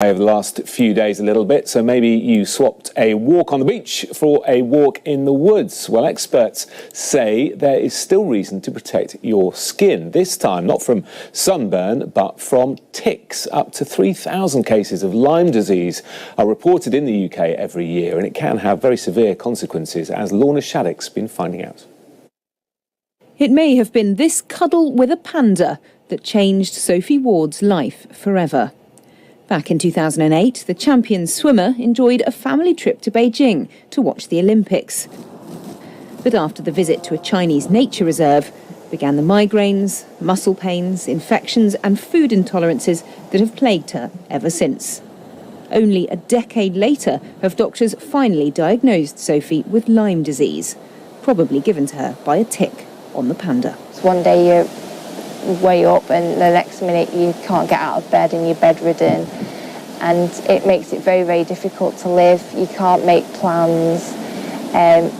Over the last few days a little bit, so maybe you swapped a walk on the beach for a walk in the woods. Well, experts say there is still reason to protect your skin, this time not from sunburn but from ticks. Up to 3,000 cases of Lyme disease are reported in the UK every year, and it can have very severe consequences, as Lorna Shattuck's been finding out. It may have been this cuddle with a panda that changed Sophie Ward's life forever. Back in 2008, the champion swimmer enjoyed a family trip to Beijing to watch the Olympics. But after the visit to a Chinese nature reserve, began the migraines, muscle pains, infections and food intolerances that have plagued her ever since. Only a decade later have doctors finally diagnosed Sophie with Lyme disease, probably given to her by a tick on the panda. One day you way up and the next minute you can't get out of bed and you're bedridden, and it makes it very, very difficult to live. You can't make plans,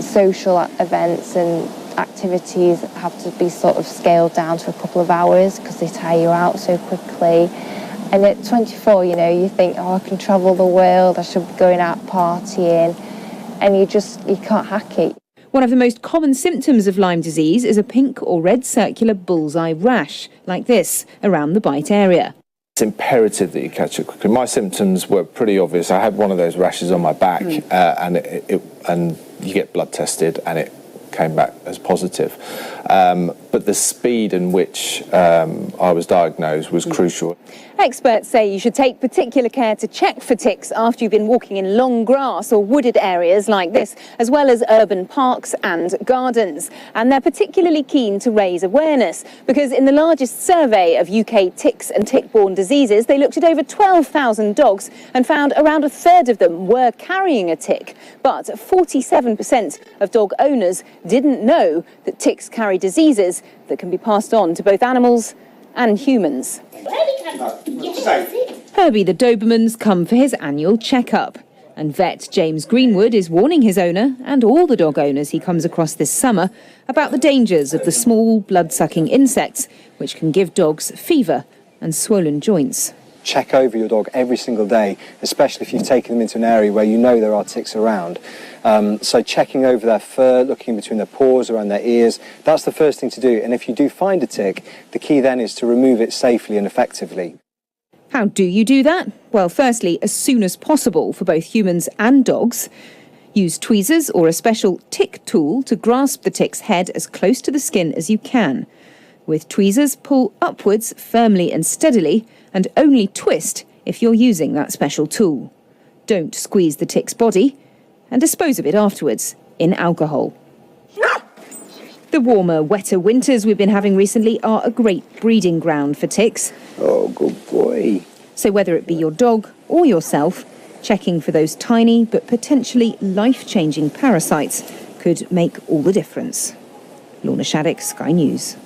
social events and activities have to be sort of scaled down to a couple of hours because they tire you out so quickly. And at 24, you know, you think, oh, I can travel the world, I should be going out partying, and you can't hack it. One of the most common symptoms of Lyme disease is a pink or red circular bullseye rash, like this, around the bite area. It's imperative that you catch it quickly. My symptoms were pretty obvious. I had one of those rashes on my back, and you get blood tested, and it came back as positive. But the speed in which I was diagnosed was crucial. Experts say you should take particular care to check for ticks after you've been walking in long grass or wooded areas like this, as well as urban parks and gardens. And they're particularly keen to raise awareness because in the largest survey of UK ticks and tick-borne diseases, they looked at over 12,000 dogs and found around a third of them were carrying a tick. But 47% of dog owners didn't know that ticks carry diseases that can be passed on to both animals and humans. Herbie the Doberman's come for his annual checkup, and vet James Greenwood is warning his owner and all the dog owners he comes across this summer about the dangers of the small blood-sucking insects which can give dogs fever and swollen joints. Check over your dog every single day, especially if you've taken them into an area where you know there are ticks around. So checking over their fur, looking between their paws, around their ears, that's the first thing to do. And if you do find a tick, the key then is to remove it safely and effectively. How do you do that? Well, firstly, as soon as possible for both humans and dogs. Use tweezers or a special tick tool to grasp the tick's head as close to the skin as you can. With tweezers, pull upwards firmly and steadily, and only twist if you're using that special tool. Don't squeeze the tick's body, and dispose of it afterwards in alcohol. The warmer, wetter winters we've been having recently are a great breeding ground for ticks. Oh, good boy. So whether it be your dog or yourself, checking for those tiny but potentially life-changing parasites could make all the difference. Lorna Shattuck, Sky News.